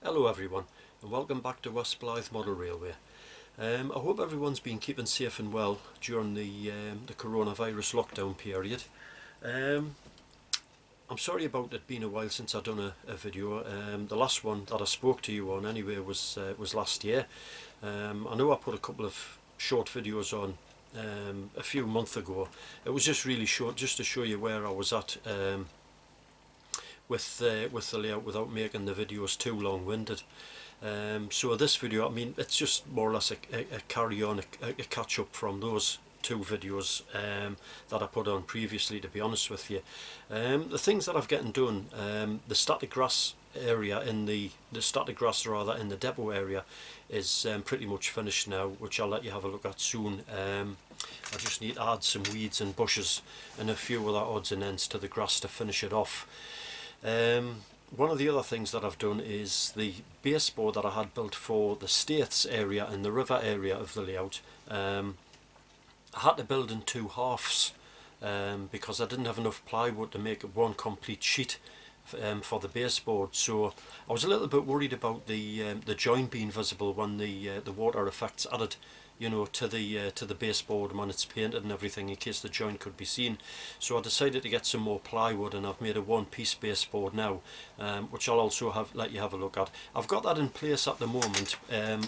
Hello everyone, and welcome back to West Blyth Model Railway. I hope everyone's been keeping safe and well during the coronavirus lockdown period. I'm sorry about it being a while since I've done a video. The last one that I spoke to you on anyway was last year. I know I put a couple of short videos on a few months ago. It was just really short, just to show you where I was at with the layout without making the videos too long-winded. So this video, I mean, it's just more or less a carry on, a catch up from those two videos that I put on previously, to be honest with you. The things that I've gotten done, the static grass area in the static grass rather in the depot area is pretty much finished now, which I'll let you have a look at soon. I just need to add some weeds and bushes and a few other odds and ends to the grass to finish it off. One of the other things that I've done is the baseboard that I had built for the States area and the river area of the layout. I had to build in two halves because I didn't have enough plywood to make one complete sheet for the baseboard. So I was a little bit worried about the joint being visible when the water effects added, you know, to the baseboard when it's painted and everything, in case the joint could be seen. So I decided to get some more plywood, and I've made a one-piece baseboard now, which I'll also let you have a look at. I've got that in place at the moment,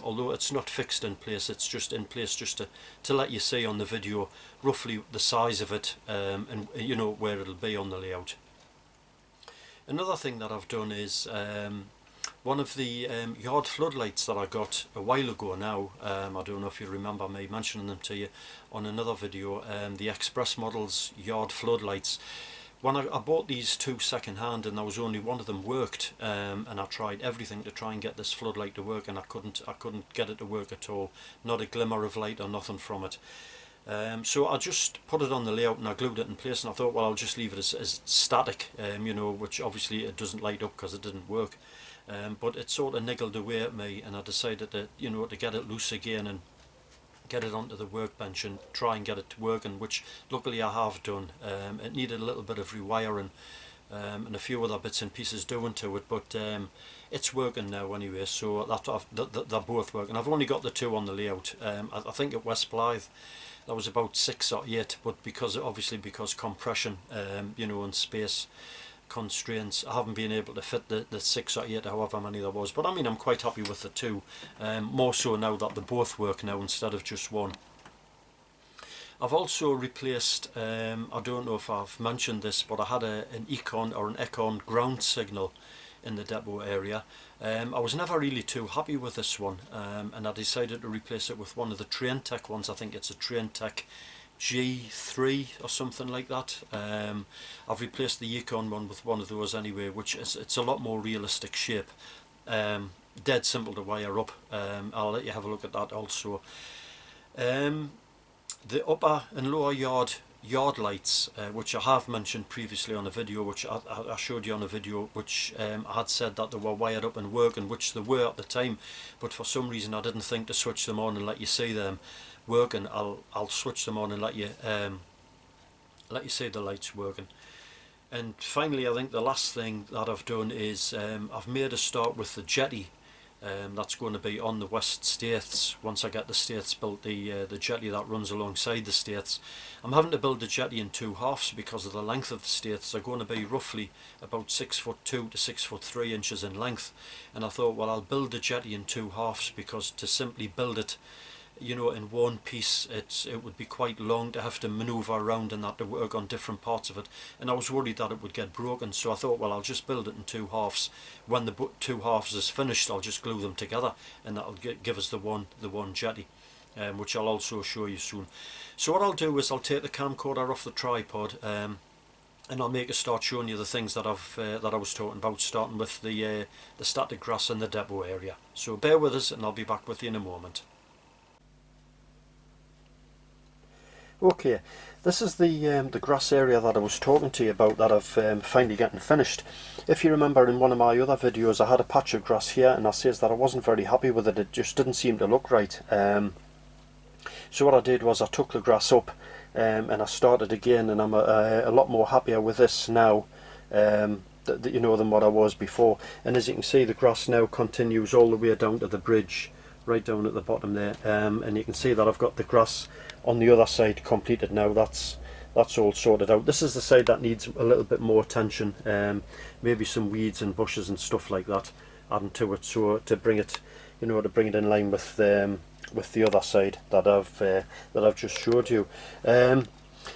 although it's not fixed in place. It's just in place just to let you see on the video roughly the size of it, and you know where it'll be on the layout. Another thing that I've done is one of the yard floodlights that I got a while ago now. I don't know if you remember me mentioning them to you on another video, the Express Models yard floodlights. When I bought these two second hand, and there was only one of them worked, and I tried everything to try and get this floodlight to work, and I couldn't get it to work at all. Not a glimmer of light or nothing from it. So I just put it on the layout and I glued it in place, and I thought, well, I'll just leave it as static, you know, which obviously it doesn't light up because it didn't work. But it sort of niggled away at me, and I decided to, you know, to get it loose again and get it onto the workbench and try and get it working, which luckily I have done. It needed a little bit of rewiring and a few other bits and pieces doing to it, but it's working now anyway, so they're both working. I've only got the two on the layout. I think at West Blyth there was about 6 or 8, but because compression, you know, and space constraints, I haven't been able to fit the 6 or 8, however many there was. But I mean, I'm quite happy with the two, more so now that they both work now instead of just one. I've also replaced, I don't know if I've mentioned this, but I had an Econ ground signal in the depot area. I was never really too happy with this one, and I decided to replace it with one of the Train Tech ones. I think it's a Train Tech G3 or something like that. I've replaced the Econ one with one of those anyway, which it's a lot more realistic shape, dead simple to wire up. I'll let you have a look at that also. The upper and lower yard lights, which I have mentioned previously on a video, which I showed you on a video, which I had said that they were wired up and working, which they were at the time, but for some reason I didn't think to switch them on and let you see them working. I'll switch them on and let you see the lights working. And finally, I think the last thing that I've done is I've made a start with the Jetty. That's going to be on the West States. Once I get the States built, the jetty that runs alongside the States. I'm having to build the jetty in two halves because of the length of the States. They're going to be roughly about 6'2" to 6'3" inches in length, and I thought, well, I'll build the jetty in two halves, because to simply build it, you know, in one piece, it would be quite long to have to manoeuvre around and that to work on different parts of it, and I was worried that it would get broken. So I thought, well, I'll just build it in two halves. When the two halves is finished, I'll just glue them together, and that'll give us the one jetty, which I'll also show you soon. So what I'll do is I'll take the camcorder off the tripod, and I'll make a start showing you the things that I was talking about, starting with the static grass in the depot area. So bear with us, and I'll be back with you in a moment. Okay, this is the grass area that I was talking to you about, that I've finally getting finished. If you remember, in one of my other videos I had a patch of grass here, and I says that I wasn't very happy with it. It just didn't seem to look right. So what I did was I took the grass up, and I started again, and I'm a lot more happier with this now. you know, than what I was before. And as you can see, the grass now continues all the way down to the bridge, right down at the bottom there, and you can see that I've got the grass on the other side completed now. That's all sorted out. This is the side that needs a little bit more attention, maybe some weeds and bushes and stuff like that adding to it, so to bring it, you know, to bring it in line with the other side that I've just showed you.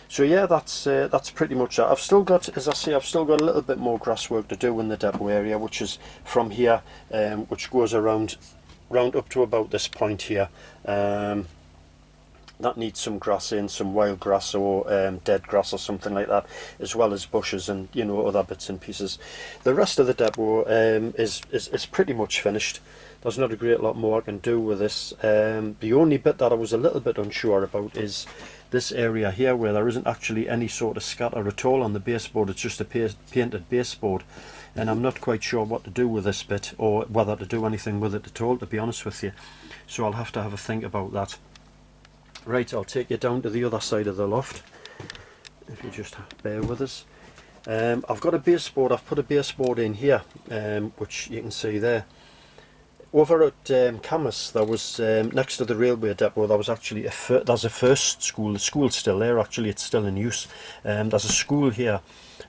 So yeah, that's pretty much that. I've still got, as I say, I've still got a little bit more grass work to do in the depot area, which is from here, which goes around up to about this point here. That needs some grass in, some wild grass or dead grass or something like that, as well as bushes and, you know, other bits and pieces. The rest of the depot is pretty much finished. There's not a great lot more I can do with this. The only bit that I was a little bit unsure about is this area here, where there isn't actually any sort of scatter at all on the baseboard. It's just a painted baseboard, and I'm not quite sure what to do with this bit, or whether to do anything with it at all, to be honest with you. So I'll have to have a think about that. Right, I'll take you down to the other side of the loft, if you just bear with us. I've got a baseboard. I've put a baseboard in here, which you can see there. Over at Camas, there was, next to the railway depot, there was actually there's a first school. The school's still there, actually, it's still in use. There's a school here,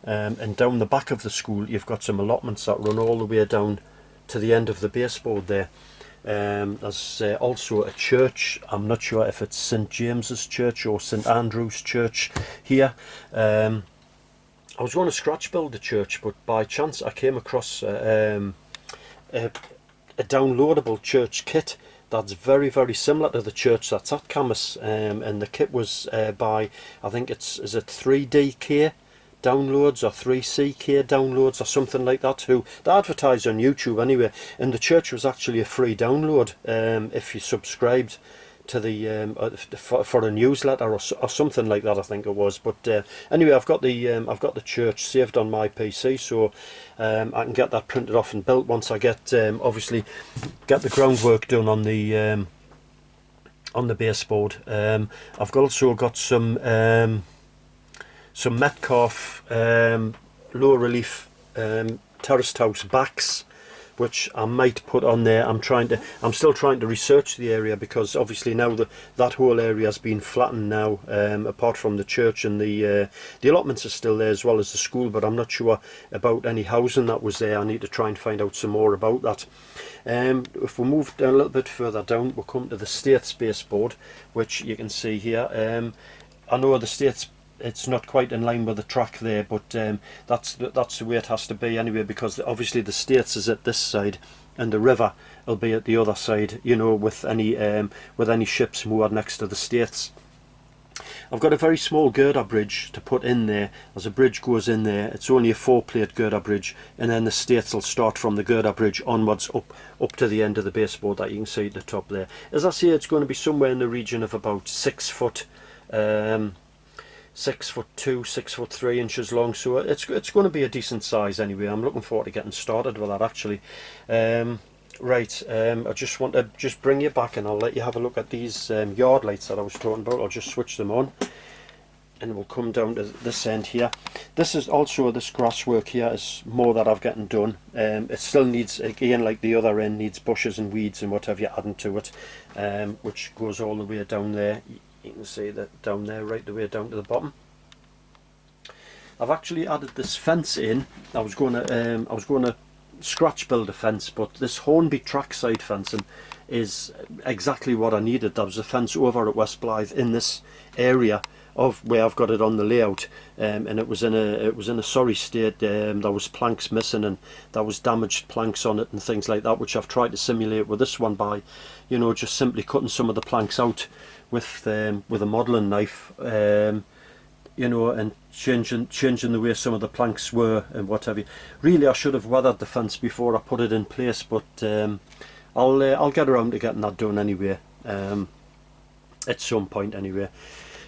and down the back of the school you've got some allotments that run all the way down to the end of the baseboard there. There's also a church. I'm not sure if it's St James's Church or St Andrew's Church here. I was going to scratch build the church, but by chance I came across a downloadable church kit that's very, very similar to the church that's at Camas, and the kit was by, I think is it 3DK downloads or 3CK downloads or something like that, who they advertised on YouTube anyway, and the church was actually a free download if you subscribed to the for a newsletter or something like that, I think it was. But anyway, I've got the church saved on my PC, so I can get that printed off and built once I get obviously get the groundwork done on the baseboard. I've also got some Metcalf low relief terraced house backs, which I might put on there. I'm still trying to research the area, because obviously now that whole area has been flattened now, apart from the church, and the allotments are still there as well as the school, but I'm not sure about any housing that was there. I need to try and find out some more about that. If we move a little bit further down, we'll come to the States baseboard, which you can see here. I know the States, it's not quite in line with the track there, but that's the way it has to be anyway, because obviously the States is at this side and the river will be at the other side, you know, with any ships moored next to the States. I've got a very small girder bridge to put in there. As a bridge goes in there, it's only a 4-plate girder bridge, and then the States will start from the girder bridge onwards up to the end of the baseboard that you can see at the top there. As I say, it's going to be somewhere in the region of about 6 foot 6'2", 6'3" long, so it's going to be a decent size anyway. I'm looking forward to getting started with that, actually. Right, I just want to bring you back, and I'll let you have a look at these yard lights that I was talking about. I'll just switch them on, and we'll come down to this end here. This is also, this grass work here is more that I've gotten done. It still needs, again, like the other end, needs bushes and weeds and whatever you're adding to it, which goes all the way down there. You can see that down there, right the way down to the bottom. I've actually added this fence in. I was going to scratch build a fence, but this Hornby trackside fencing is exactly what I needed. There was a fence over at West Blyth in this area of where I've got it on the layout, and it was in a sorry state. There was planks missing, and there was damaged planks on it and things like that, which I've tried to simulate with this one by, you know, just simply cutting some of the planks out with a modelling knife, you know, and changing the way some of the planks were and whatever. Really, I should have weathered the fence before I put it in place, but I'll get around to getting that done anyway, at some point anyway.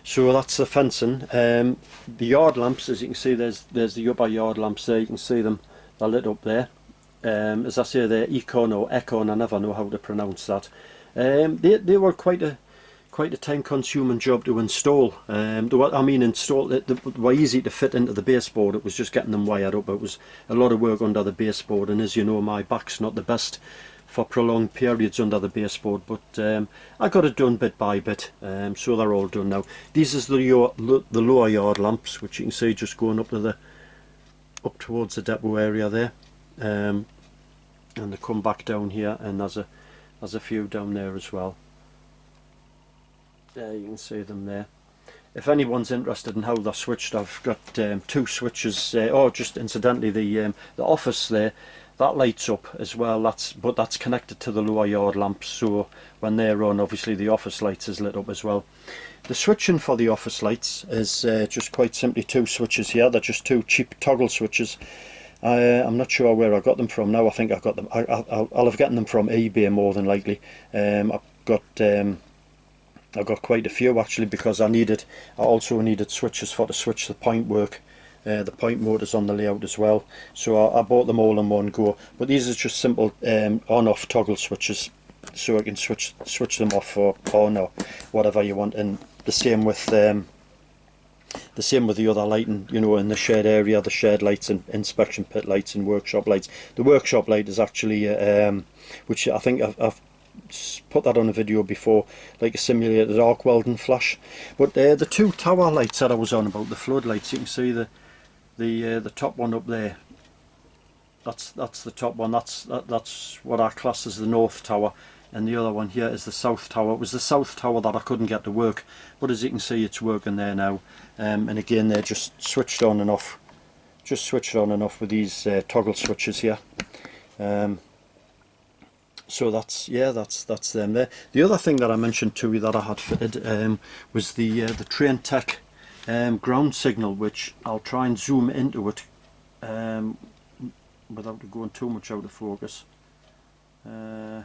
So that's the fencing. The yard lamps, as you can see, there's the upper yard lamps there. You can see them, they're lit up there. As I say, they're Econ or Econ, I never know how to pronounce that. They were quite quite a time-consuming job to install. Install it. They were easy to fit into the baseboard. It was just getting them wired up. It was a lot of work under the baseboard, and as you know, my back's not the best for prolonged periods under the baseboard, but I got it done bit by bit, so they're all done now. These is the lower yard lamps, which you can see just going up towards the depot area there, and they come back down here, and there's a few down there as well. There you can see them there. If anyone's interested in how they're switched, I've got 2 switches. Just incidentally, the office there, that lights up as well. But that's connected to the lower yard lamps, so when they're on, obviously the office lights is lit up as well. The switching for the office lights is just quite simply 2 switches here. They're just 2 cheap toggle switches. I'm not sure where I got them from now. I think I got them. I'll have gotten them from eBay more than likely. I've got quite a few actually, because I also needed switches to switch the point work. The point motors on the layout as well, so I bought them all in one go. But these are just simple on-off toggle switches, so I can switch them off or on or whatever you want. And the same with the other lighting, you know, in the shed area, the shed lights and inspection pit lights and workshop lights. The workshop light is actually which I think I've put that on a video before, like a simulated arc welding flash. But the 2 tower lights that I was on about, the floodlights, you can see the top one up there. That's the top one. That's what I class as the north tower, and the other one here is the south tower. It was the south tower that I couldn't get to work, but as you can see, it's working there now. And again, they're just switched on and off, with these toggle switches here. So that's them there. The other thing that I mentioned to you that I had fitted was the Train Tech ground signal, which I'll try and zoom into it without going too much out of focus. Yeah,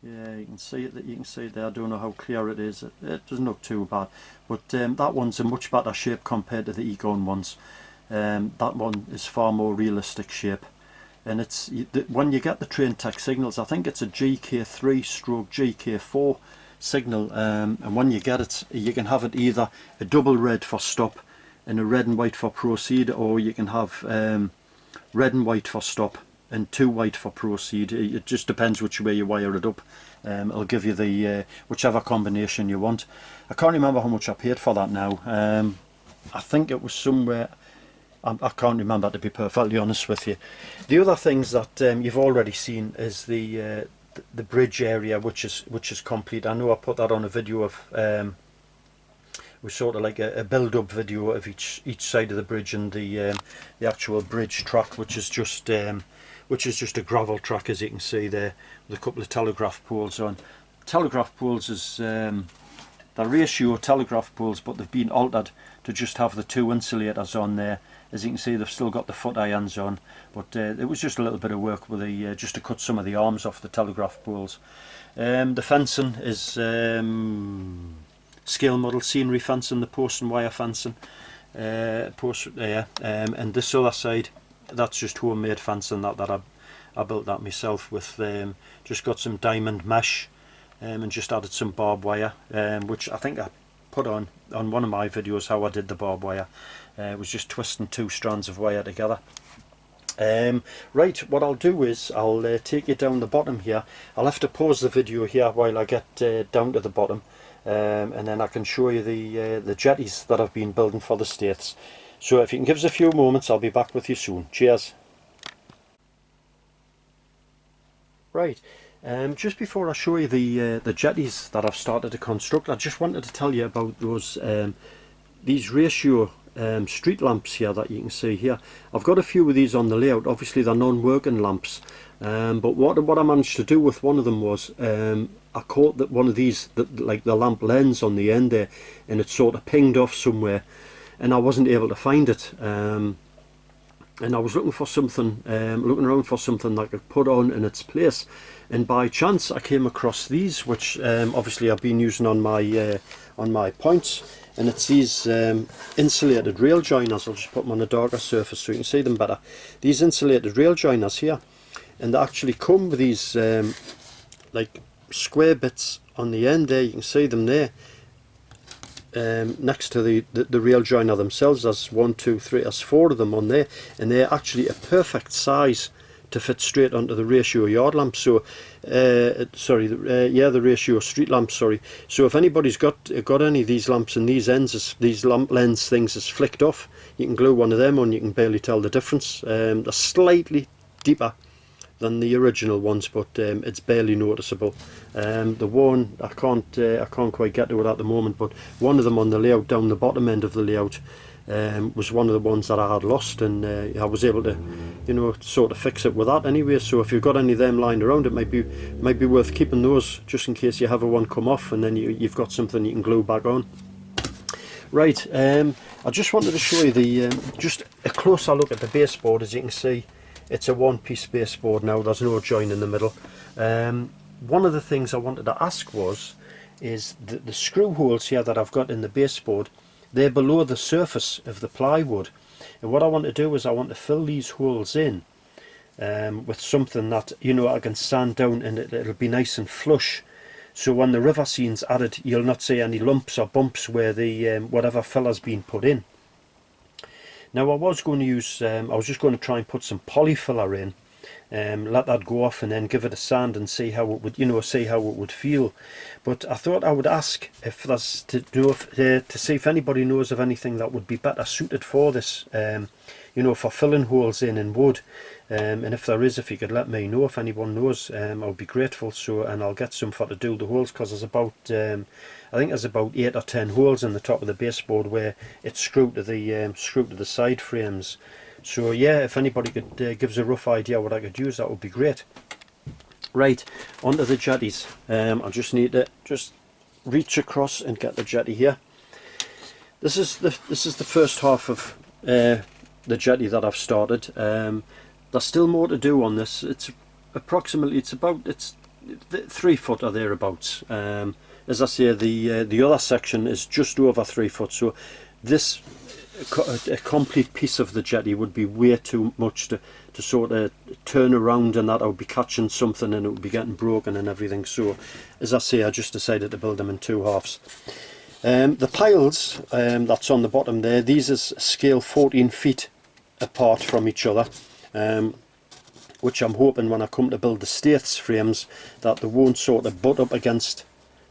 you can see it. You can see it there. I don't know how clear it is. It doesn't look too bad, but that one's a much better shape compared to the Egon ones. That one is far more realistic shape. And it's when you get the Train Tech signals, I think it's a GK3/GK4 signal, and when you get it, you can have it either a double red for stop and a red and white for proceed, or you can have red and white for stop and 2 white for proceed. It just depends which way you wire it up. It'll give you the whichever combination you want. I can't remember how much I paid for that now. I think it was somewhere, I can't remember, to be perfectly honest with you. The other things that you've already seen is the bridge area, which is complete. I know I put that on a video of was sort of like a build-up video of each side of the bridge, and the actual bridge track, which is just a gravel track, as you can see there, with a couple of telegraph poles on. Telegraph poles is they're ratio telegraph poles, but they've been altered to just have the 2 insulators on there. As you can see, they've still got the foot irons on, but it was just a little bit of work with just to cut some of the arms off the telegraph poles. The fencing is scale model scenery fencing, the post and wire fencing, and this other side, that's just homemade fencing that I built that myself with. Just got some diamond mesh and just added some barbed wire, which I think I put on one of my videos how I did the barbed wire. It was just twisting 2 strands of wire together. Right, what I'll do is I'll take you down the bottom here. I'll have to pause the video here while I get down to the bottom, and then I can show you the jetties that I've been building for the States. So if you can give us a few moments, I'll be back with you soon. Cheers. Right, just before I show you the jetties that I've started to construct, I just wanted to tell you about those these ratio street lamps here that you can see here. I've got a few of these on the layout. Obviously they're non-working lamps, but what I managed to do with one of them was I caught that one of these, like the lamp lens on the end there, and it sort of pinged off somewhere, and I wasn't able to find it. And I was looking for something, looking around for something that I could put on in its place, and by chance I came across these, which obviously I've been using on my points. And it's these insulated rail joiners. I'll just put them on a darker surface so you can see them better. These insulated rail joiners here, and they actually come with these like square bits on the end there. You can see them there, next to the rail joiner themselves. There's 1, 2, 3, there's 4 of them on there, and they're actually a perfect size to fit straight onto the ratio yard lamp. So the ratio street lamp, sorry. So if anybody's got any of these lamps and these ends, these lamp lens things is flicked off, you can glue one of them on. You can barely tell the difference. They're slightly deeper than the original ones, but it's barely noticeable. The one I can't quite get to it at the moment, but one of them on the layout down the bottom end of the layout was one of the ones that I had lost, and I was able to, you know, sort of fix it with that anyway. So if you've got any of them lying around, it might be worth keeping those just in case you have one come off, and then you've got something you can glue back on. Right, I just wanted to show you just a closer look at the baseboard. As you can see, it's a one-piece baseboard now. There's no join in the middle. One of the things I wanted to ask is the screw holes here that I've got in the baseboard. They're below the surface of the plywood, and what I want to do is I want to fill these holes in with something that, you know, I can sand down, and it'll be nice and flush. So when the river scene's added, you'll not see any lumps or bumps where the whatever filler's been put in. Now I was going to use, I was just going to try and put some polyfiller in, let that go off, and then give it a sand and see how it would, you know, see how it would feel. But I thought I would ask if there's to see if anybody knows of anything that would be better suited for this, you know, for filling holes in wood. And if there is, if you could let me know, if anyone knows, I would be grateful. So, and I'll get some for to do the holes, because there's about I think there's about 8 or 10 holes in the top of the baseboard where it's screwed to the side frames. So yeah, if anybody could give us a rough idea what I could use, that would be great. Right, onto the jetties. I just need to reach across and get the jetty here. This is the first half of the jetty that I've started. There's still more to do on this. It's approximately, it's 3 foot or thereabouts. As I say, the other section is just over 3 foot. So this a complete piece of the jetty would be way too much to sort of turn around, and that I would be catching something and it would be getting broken and everything. So as I say, I just decided to build them in 2 halves. The piles that's on the bottom there, these is scale 14 feet apart from each other, which I'm hoping when I come to build the Staiths frames that they won't sort of butt up against,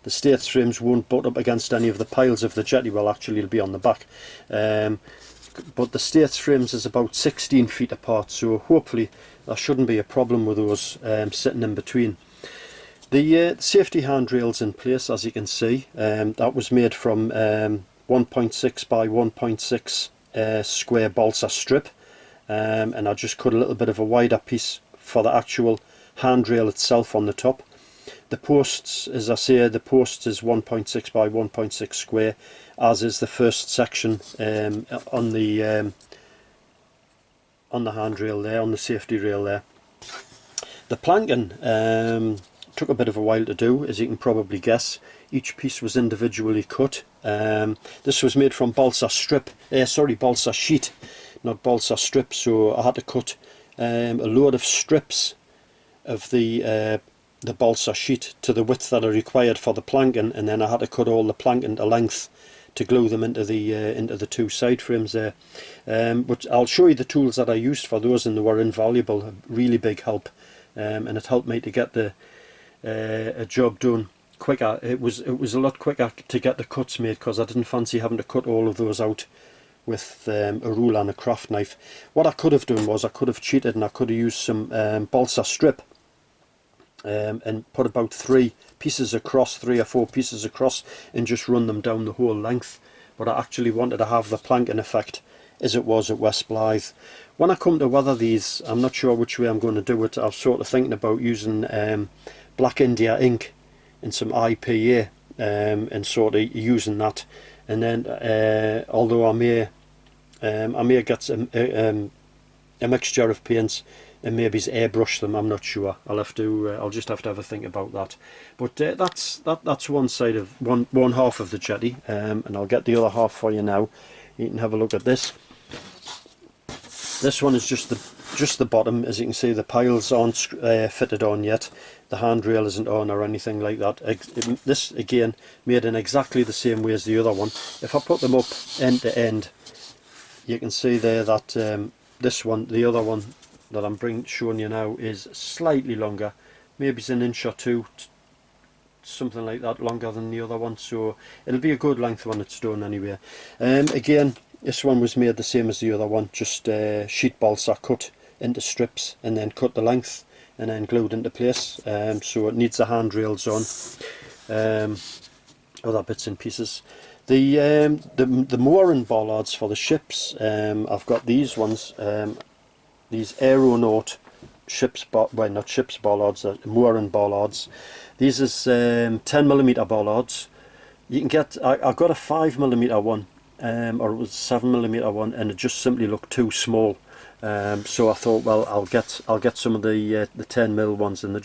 the Staiths frames won't butt up against any of the piles of the jetty. Well, actually it'll be on the back. But the Staiths frames is about 16 feet apart, so hopefully there shouldn't be a problem with those sitting in between. The safety handrails in place, as you can see, that was made from 1.6 by 1.6 square balsa strip, and I just cut a little bit of a wider piece for the actual handrail itself on the top. The posts, as I say, the posts is 1.6 by 1.6 square, as is the first section on the handrail there, on the safety rail there. The planking took a bit of a while to do, as you can probably guess. Each piece was individually cut. This was made from balsa strip, balsa sheet, not balsa strip. So I had to cut a load of strips of the balsa sheet to the width that are required for the planking, and then I had to cut all the planking to length to glue them into the 2 side frames there. But I'll show you the tools that I used for those, and they were invaluable, a really big help, and it helped me to get a job done quicker. It was a lot quicker to get the cuts made, because I didn't fancy having to cut all of those out with a ruler and a craft knife. What I could have done was I could have cheated, and I could have used some balsa strip and put about 3 or 4 pieces across, and just run them down the whole length. But I actually wanted to have the planking effect as it was at West Blyth. When I come to weather these, I'm not sure which way I'm going to do it. I was sort of thinking about using Black India ink and some IPA, and sort of using that, and then although I may get a mixture of paints and maybe airbrush them, I'm not sure. I'll just have to have a think about that. But that's one side of one half of the jetty, and I'll get the other half for you now. You can have a look at this. This one is just just the bottom. As you can see, the piles aren't fitted on yet. The handrail isn't on or anything like that. This again made in exactly the same way as the other one. If I put them up end to end, you can see there that this one, the other one that I'm showing you now, is slightly longer. Maybe it's an inch or two, something like that, longer than the other one. So it'll be a good length when it's done anyway. Again, this one was made the same as the other one, just sheet balsa cut into strips and then cut the length and then glued into place. So it needs the handrails on, other bits and pieces. The mooring bollards for the ships, I've got these ones, these Aeronaut ships, well, not ships bollards, mooring bollards. These is 10mm bollards. You can get, I got a 5mm one, or it was a 7mm one, and it just simply looked too small. So I thought, well, I'll get some of the 10mm ones, and they'll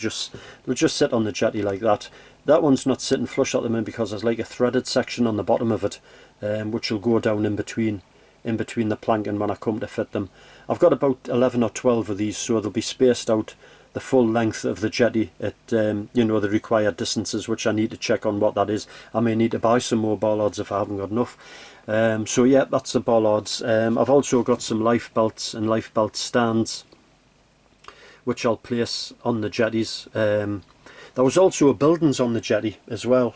just sit on the jetty like that. That one's not sitting flush at the minute because there's like a threaded section on the bottom of it, which will go down in between the planking when I come to fit them. I've got about 11 or 12 of these, so they'll be spaced out the full length of the jetty at you know, the required distances, which I need to check on what that is. I may need to buy some more bollards if I haven't got enough. So yeah, that's the bollards. I've also got some life belts and life belt stands, which I'll place on the jetties. There was also buildings on the jetty as well.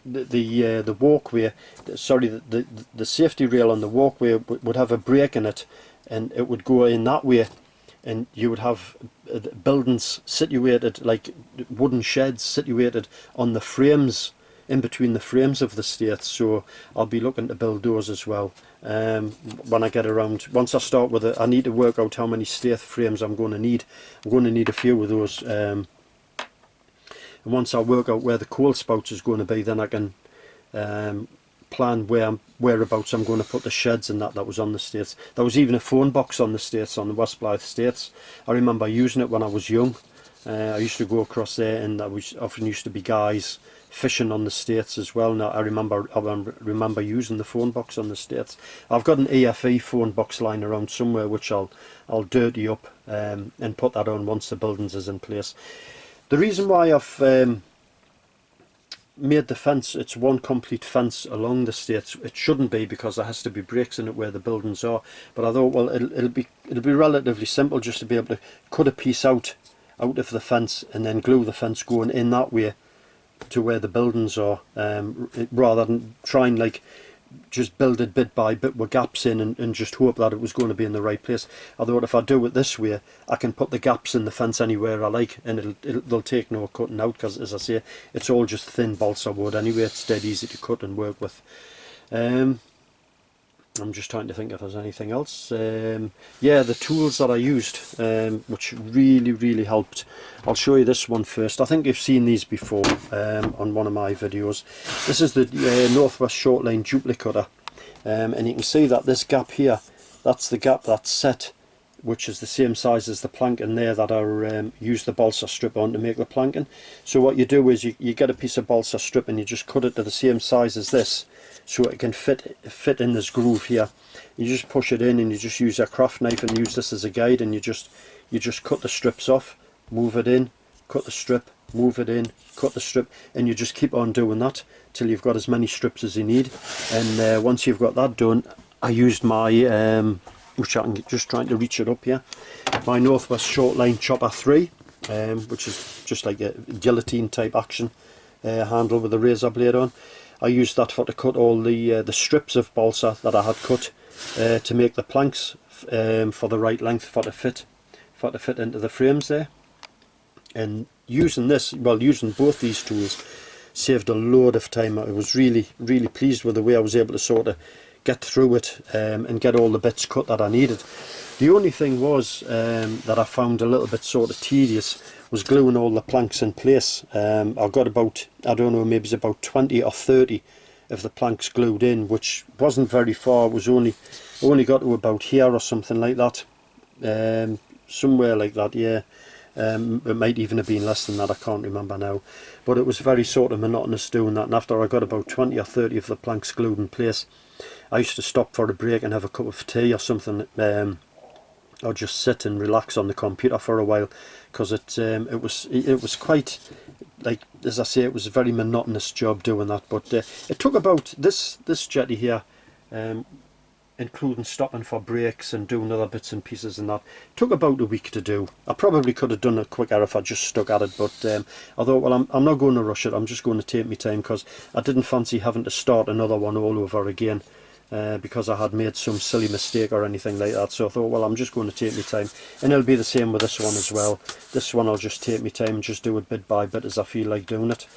The walkway, sorry, the safety rail on the walkway would have a break in it, and it would go in that way, and you would have buildings situated, like wooden sheds situated on the frames, in between the frames of the staiths. So I'll be looking to build those as well when I get around. Once I start with it, I need to work out how many staith frames I'm going to need. I'm going to need a few of those, and once I work out where the coal spouts is going to be, then I can plan whereabouts I'm going to put the sheds and that was on the staiths. There was even a phone box on the staiths, on the West Blyth staiths. I remember using it when I was young. I used to go across there, and there was often used to be guys fishing on the staiths as well. Now I remember using the phone box on the staiths. I've got an EFE phone box lying around somewhere, which I'll dirty up and put that on once the buildings is in place. The reason why I've made the fence, it's one complete fence along the staiths. It shouldn't be, because there has to be breaks in it where the buildings are. But I thought, well, it'll be relatively simple just to be able to cut a piece out of the fence and then glue the fence going in that way to where the buildings are, rather than try and like just build it bit by bit with gaps in and just hope that it was going to be in the right place. I thought if I do it this way, I can put the gaps in the fence anywhere I like, and they'll take no cutting out, because as I say, it's all just thin balsa wood anyway. It's dead easy to cut and work with. I'm just trying to think if there's anything else. Yeah, the tools that I used, which really helped. I'll show you this one first. I think you've seen these before on one of my videos. This is the Northwest Shortline duplicator, and you can see that this gap here, that's the gap that's set, which is the same size as the planking there that I use the balsa strip on to make the planking. So what you do is you get a piece of balsa strip and you just cut it to the same size as this, so it can fit in this groove here. You just push it in, and you just use a craft knife and use this as a guide, and you just cut the strips off, move it in, cut the strip, move it in, cut the strip, and you just keep on doing that till you've got as many strips as you need. And once you've got that done, I used my which I'm just trying to reach it up here, my Northwest Shortline Chopper 3, which is just like a guillotine type action handle with a razor blade on. I used that to cut all the strips of balsa that I had cut to make the planks for the right length for to fit into the frames there. And using this, well, using both these tools saved a load of time. I was really pleased with the way I was able to sort of get through it and get all the bits cut that I needed. The only thing was that I found a little bit sort of tedious was gluing all the planks in place. I got about, I don't know, maybe it's about 20 or 30 of the planks glued in, which wasn't very far. It was only got to about here or something like that, somewhere like that, yeah. It might even have been less than that, I can't remember now, but it was very sort of monotonous doing that. And after I got about 20 or 30 of the planks glued in place, I used to stop for a break and have a cup of tea or something, I'll just sit and relax on the computer for a while, because it was quite, like, as I say, it was a very monotonous job doing that. But it took about this jetty here, including stopping for breaks and doing other bits and pieces and that, took about a week to do. I probably could have done it quicker if I just stuck at it, but I thought, well, I'm not going to rush it, I'm just going to take my time, because I didn't fancy having to start another one all over again, because I had made some silly mistake or anything like that. So I thought, well, I'm just going to take my time, and it'll be the same with this one as well. This one I'll just take my time and just do it bit by bit as I feel like doing it.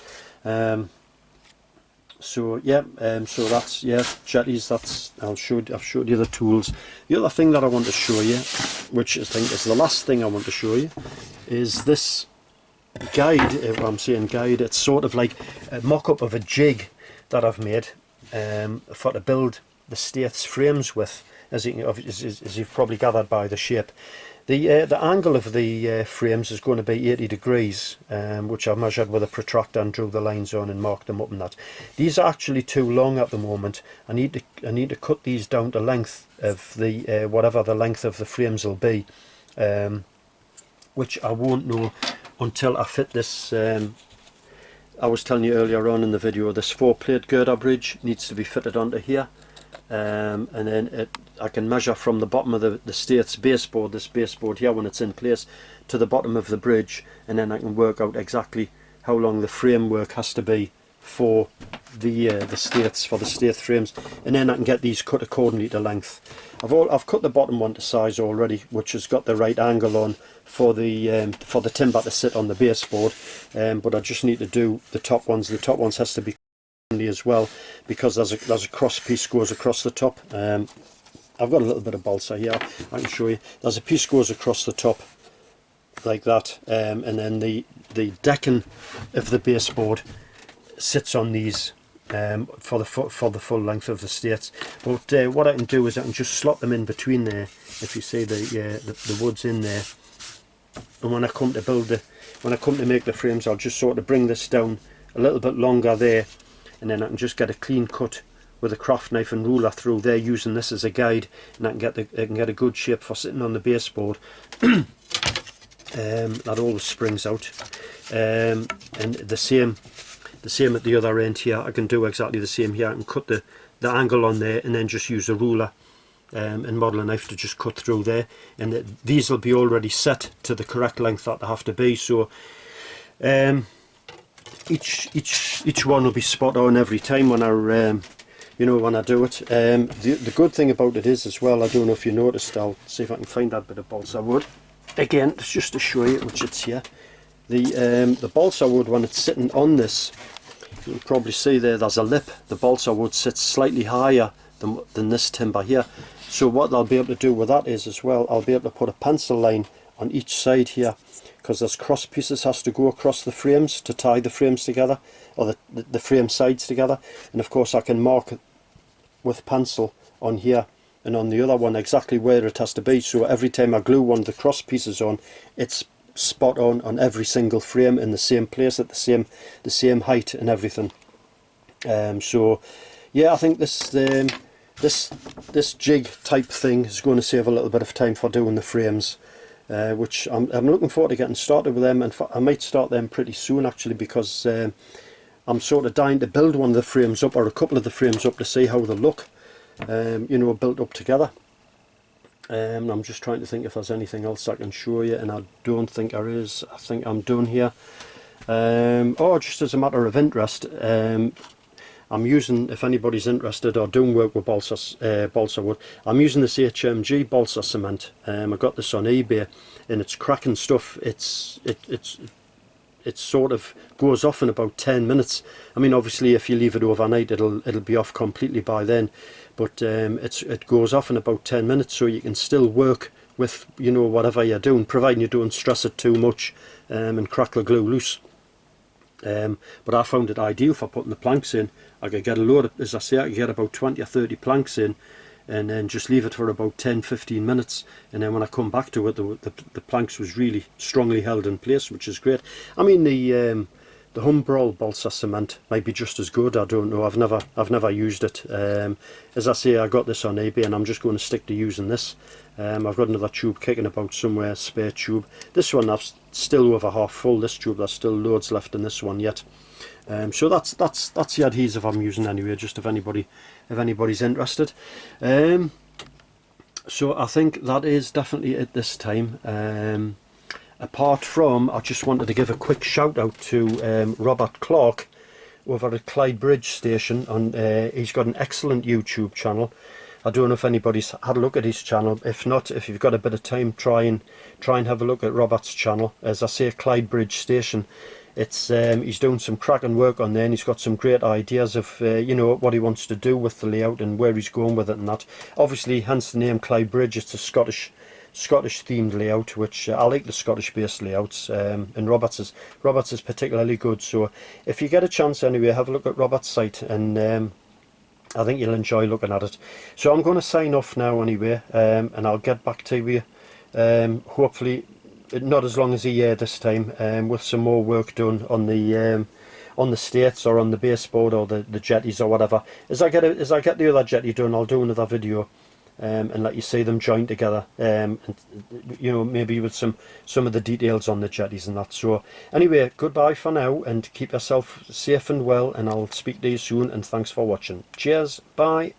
So yeah, so that's, yeah, jetties. That's, I've showed you the tools. The other thing that I want to show you, which I think is the last thing I want to show you, is this guide. I'm saying guide, it's sort of like a mock-up of a jig that I've made for to build the Staith's frames with, as you've probably gathered by the shape. The angle of the frames is going to be 80 degrees, which I've measured with a protractor and drew the lines on and marked them up and that. These are actually too long at the moment. I need to cut these down to length of the whatever the length of the frames will be, which I won't know until I fit this. I was telling you earlier on in the video, this 4-plate girder bridge needs to be fitted onto here. And then I can measure from the bottom of the Staith's baseboard, this baseboard here, when it's in place, to the bottom of the bridge, and then I can work out exactly how long the framework has to be for the Staith's, for the Staith frames, and then I can get these cut accordingly to length. I've cut the bottom one to size already, which has got the right angle on for the timber to sit on the baseboard, but I just need to do the top ones. The top ones has to be as well, because there's a cross piece goes across the top. I've got a little bit of balsa here, I can show you. There's a piece goes across the top like that, and then the decking of the baseboard sits on these for the full length of the Staith's. But what I can do is I can just slot them in between there. If you see the wood's in there, and when I come to make the frames, I'll just sort of bring this down a little bit longer there, and then I can just get a clean cut with a craft knife and ruler through there, using this as a guide, and I can get a good shape for sitting on the baseboard. That always springs out, and the same at the other end here. I can do exactly the same here. I can cut the angle on there, and then just use a ruler and model a knife to just cut through there, and these will be already set to the correct length that they have to be. So each one will be spot on every time when I when I do it. The good thing about it is as well, I don't know if you noticed, I'll see if I can find that bit of balsa wood again, just to show you, which it's here. The balsa wood, when it's sitting on this, you can probably see there's a lip. The balsa wood sits slightly higher than this timber here. So what I'll be able to do with that is as well, I'll be able to put a pencil line on each side here, because there's cross pieces has to go across the frames to tie the frames together, or the frame sides together. And of course I can mark with pencil on here and on the other one exactly where it has to be, so every time I glue one of the cross pieces on, it's spot on every single frame in the same place at the same height and everything. So yeah, I think this jig type thing is going to save a little bit of time for doing the frames, which I'm looking forward to getting started with them, and I might start them pretty soon actually, because I'm sort of dying to build one of the frames up, or a couple of the frames up, to see how they look, built up together. I'm just trying to think if there's anything else I can show you, and I don't think there is. I think I'm done here. Just as a matter of interest, I'm using, if anybody's interested or doing work with balsa wood, I'm using this HMG balsa cement. I got this on eBay, and it's cracking stuff. It sort of goes off in about 10 minutes. I mean, obviously if you leave it overnight, it'll be off completely by then, but it goes off in about 10 minutes, so you can still work with whatever you're doing, providing you don't stress it too much and crack the glue loose. But I found it ideal for putting the planks in. I could get a load of, as I say, I could get about 20 or 30 planks in, and then just leave it for about 10-15 minutes, and then when I come back to it, the planks was really strongly held in place, which is great. I mean, the Humbrol balsa cement might be just as good. I don't know. I've never used it. As I say, I got this on eBay, and I'm just going to stick to using this. I've got another tube kicking about somewhere, spare tube. This one I've still over half full. This tube, there's still loads left in this one yet. So that's the adhesive I'm using anyway, just if anybody's interested. So I think that is definitely it this time. Apart from, I just wanted to give a quick shout out to Robert Clark over at Clyde Bridge Station. He's got an excellent YouTube channel. I don't know if anybody's had a look at his channel. If not, if you've got a bit of time, try and have a look at Robert's channel. As I say, Clyde Bridge Station. It's he's doing some cracking work on there, and he's got some great ideas of you know, what he wants to do with the layout and where he's going with it and that. Obviously, hence the name Clyde Bridge. It's a Scottish themed layout, which I like the Scottish based layouts, and Robert's is particularly good. So if you get a chance anyway, have a look at Robert's site, and I think you'll enjoy looking at it. So I'm going to sign off now anyway, and I'll get back to you hopefully not as long as a year this time, with some more work done on the States, or on the baseboard, or the jetties, or whatever. As I get the other jetty done, I'll do another video and let you see them joined together, and you know, maybe with some of the details on the jetties and that. So anyway, goodbye for now, and keep yourself safe and well, and I'll speak to you soon, and thanks for watching. Cheers, bye.